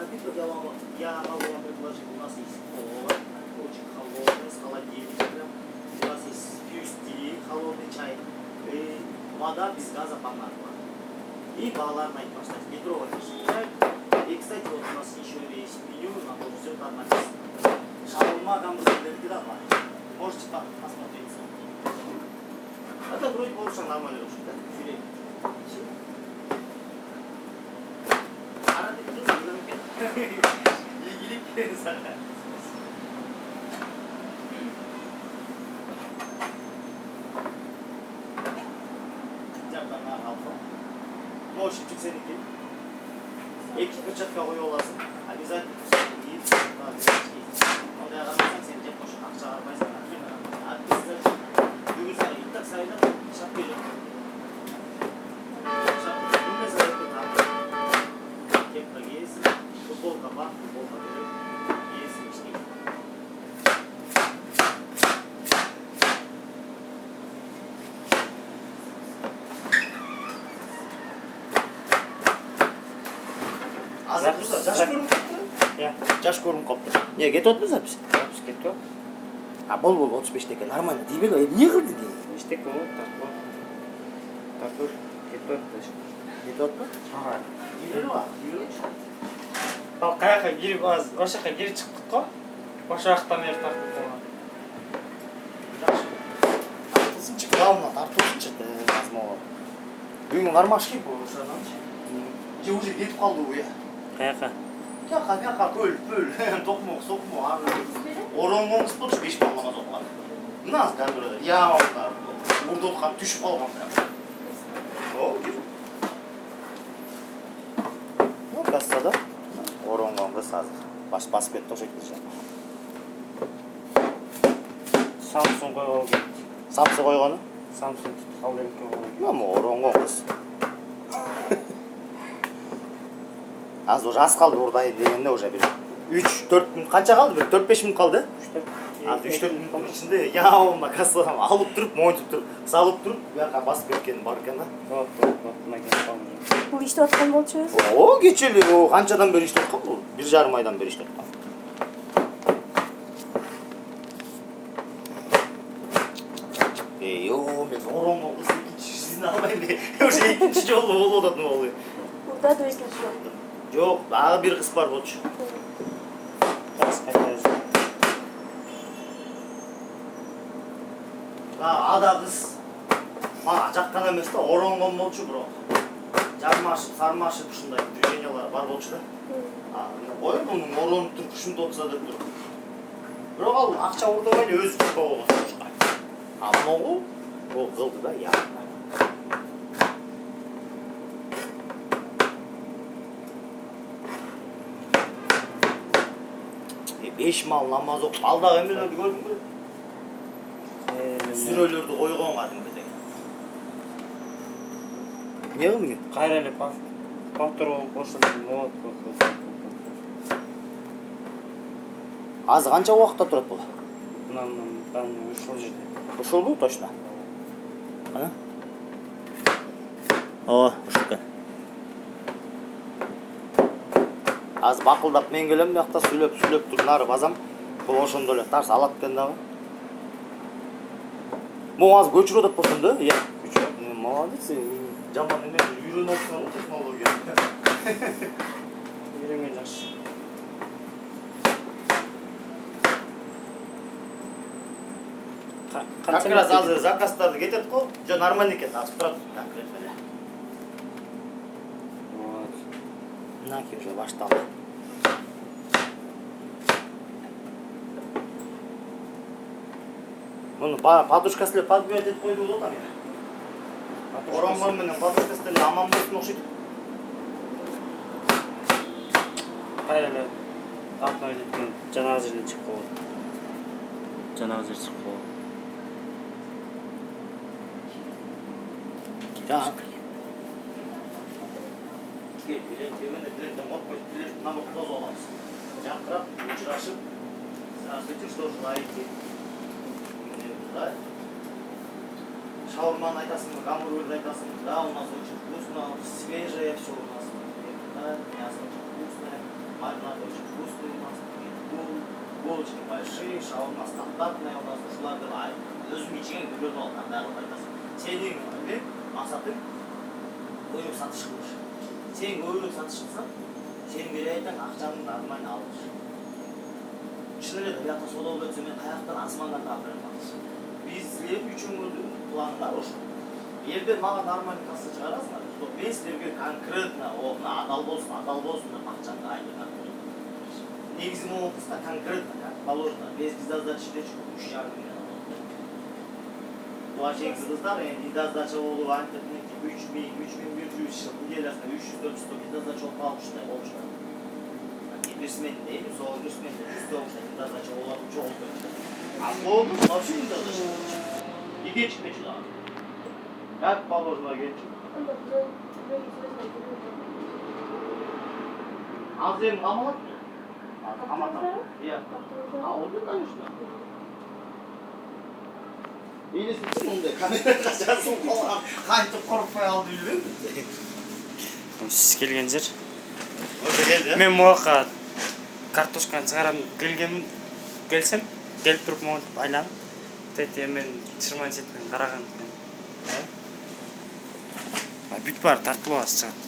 напиток я могу вам предложить. У нас есть кола, очень холодный, с холодильника. У нас есть фьюсти, холодный чай. И вода без газа по накладу. И балларная паштать, литровая чай. И, кстати, вот у нас еще есть меню, на том все там написано. Шаурма, гамбургеры, да, можете посмотреть. Это вроде больше нормально уже, да? Филе. İyilik zaten. Yaplarına alfa. Boş küçük seninki. Ek bıçakla koyu olasın. Обязательно iyi. Onu yaramazsan seni cep boşuna akça arabaysa. Arkadaşlar bugün sana ilk sayıda şap geliyor. Футболка бар, футболка берем, есть лишний. Жаш көрініп қапты? Иә. Жаш көрініп қапты. Не, кетіп отты запись? Запись кетті. А бол 35 теке, нормально. Дебел, не қырды дейін? Ештек ол, тарту, кетті отты. Кетіп отты? Аға. Дебел ба? Дебел еш? Ал қаяққа келіп, осы жаққа кері шықтық қой. Осы жақтан ері тартып қойған. Жақсы. Тартылсыншы, главное, тартылсыншы. Азмауға. Бүгін қармашки бұл ұшанан. Же уже кетіп қалды ғой, я. Қаяққа? Жаққа, көл, тоқмоқ, соқмоқ, оронғон қыспылшы 5 баллама соққан. Мыназ кәдірді, я ұрды отқан түшіп қалған. О, кеп. Ну, кассада. Оронғон қыз азыр. Басып кетті оқшайды жа. Самсун қойған кетті. Самсы қойғаны? Самсун қалды емкен қойған. Мама, оронғон қыз. Az уже az kaldı oradaydı degende уже bir 3-4 minut kança kaldı? Bir 4-5 minut kaldı. 3-4 minutun içinde ya olma kasılam alıp durup moytup durup salıp durup bu yoqqa basıp ketкен бар екен да. Бұл иштеп аткан болчу өзү? О, кечели, о канчадан бери иштеп аткан бул? 1,5 айдан бери иштеп аткан. О, мен оронго кыз икинчисин албайм. Уже экинчи жолу болуп атат болду. Burada da ekінші жоқ. Жоқ, дағы bir қыз бар болчу. Ада қыз мага жаккан эмес да, оронгон болчу, бирок жармашып, сармашып ушундай движениялар бар болчу да. Ой, мунун оронуп туруп ушундай отса деп туруп. Бирок ал акча урдабай эле өзү чыкпай койгон. А могу ол кылды да, я. 5 mal namaz okup алдағы эмелерди көрдүңбү? Сүрөлөрдү койгон кадимгидей. Эмне кылдың? Кайра эле повтор кошулду. Азыр канча убакытта турат бул? Мындан ушул жерде. Ушулбу точно? Кана? Ооба, ушул экен. Az бакылдап мен келем, бияқта сүйлөп туруп нары базам. Бул ошондо эле тарс алат экен дагы. Могу аз көчүрүп атат болсоң да? Иә. Көчүрөт. Молодец. Жаман эмес, үйрөнүп атсың технология. Үйрөнгөн жакшы. Как раз азыр заказдарды кетет го. Жо нормально экен, азыр турат. Так, эле. Вот. Наки уже башталды. Муну подушкасы эле подбивать этип койду го да мен. Оронгон менен подушкасы эле аман болсун окшойт. Кайра эле артына кеткен жанагы жерден чыгып калат. Жанагы жер чыгып калат. Так. Билеттен отпойт, билеттен намык тозуп аламыз. Жакырап, учурашып, здравствуйте, что желаете? Шаурманы айтасың, гамбургерді айтасың. Да, у нас очень вкусно, свежее все у нас. Да, мясо очень вкусное. маринадочек вкусный у нас, булочки большие, шаурма стандартная у нас, ушуларды өзүм ичкен үйлөрдү алган баарын айтасың. Сенин максатың көйрөк сатыш кылыш. Сен көйрөк сатыш кылсаң, сенин бере айтаң акчаңды нормально алыш. Чын эле биякта соода болуп өтсө мен каяктан асмандан тапырып атышым. Бизлер үчүңүздүн пландар ошо. Эгер мага нормальный касса чыгарасыңар, то мен силерге конкретно мына адал болсун деп акчаңды айтып негизи моментта конкретно, как положено, без сдачи 3,5 миллион. Bulaşıksız kızlar yani idazda çoğulu var, 3.100 yıl nedelesinde 300-400 idazda çok pahalı olmuşlar. İbrismen değil mi? Soğuk İbrismen de 100 olmuşlar, idazda çoğulu çok olmuşlar. Ama oldu, nasıl idazda çoğulu? İki çıkmışlar abi. Как положено geçiyor? Azem amalat mı? Amalat. Ya. Oldu конечно. Елестетсең ондай камераға жазып қалған қайтып қорықпай алып жүрген. Сіз келген жер. Осы келді. Мен мұғақа картошканы шығарам келсем, келіп тұрып мұғын айланып. Тәте мен шырман сетпен қараған. Бүт бар, тартылу аз шығады.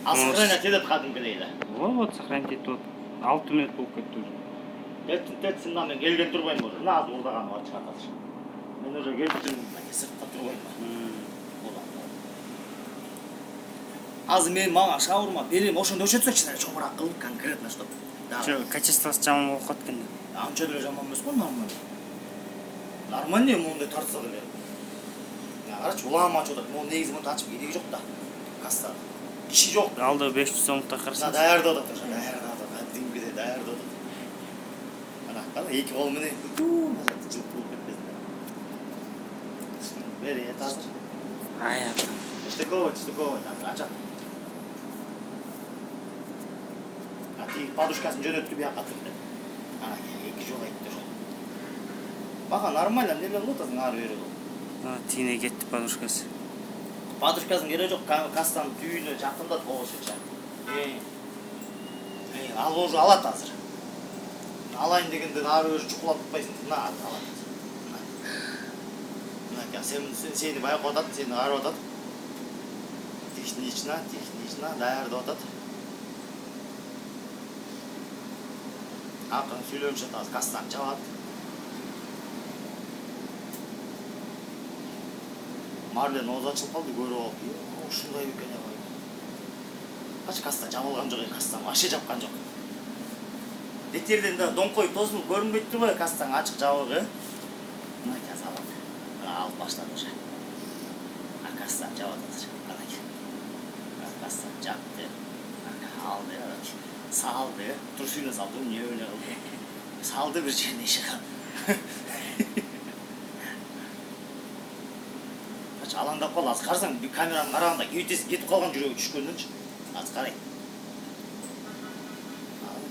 Сохранять етіп қадым келейді. Вот, сохранять етіп. 6 минут болып кетті уже. Тәтсін мен келген тұрбайым уже. Нағыз ордаған уақыт шығартасың. Мен уже келіп тұрмын, сыртта тұрбайым. Аз мен маған шаурма берем, ошондо өшөтсөкчү, чоңураак кылып конкретно чтоб. Качествосы жаман болуп калат экен. Анча деле жаман эмес го, нормально. Нормально мондай тартса деле. Карачы улам ачып атат. Могу негизи мондай ачып кереги жок да. Касса. Киши жок. Алды 500 сомдук карасаң. Даярдап атат, даярдап атат. Кадимгидей даярдап атат. Ana, эки кол менен жылып болуп кетпесин. Бери, тазыр. Ая. Штыковый, ача. Ати подушкасын жөнөттү бияка турду. Ана, эки жол айтты ошо. Бага нормально, эмне менен отасың ары бери. Тине кетти подушкасы. Подушкасын кереги жок, кассанын түйүнө жакындат болушучу. Ал уже алат азыр. Алайын дегенде ары бери чукулап атпайсың. Мына алат. Мына сени байкап атат, сени карап атат. Технично, даярдап атат. Акырын сүйлөнүп жатабыз, кассаны жабат. Марлен оозу ачылып калды, көрүп алып. Ушундай экен абай. Кач касса жабылган жок, кассаны вообще жапкан жок. Детерден да доңкой тосулуп көрүнбөйт турбайбы кассаң ачык жабыгы. Мына казалып. Алып баштады уже. Кассаны жабат азыр. Кассаны жапты. Алды, салды. Турсуйна салды, эмне кылды. Салды бир жерине иши калды. Кач алаңдап калды. Азыр карасаң, камераны караганда кеудеси кетип калган жүрөгү түшкөндүнчү. Азыр карай.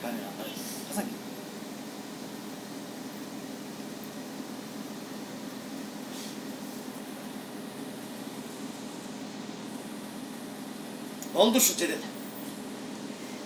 Камераны карай. Карасаң. Oldu şu dedi.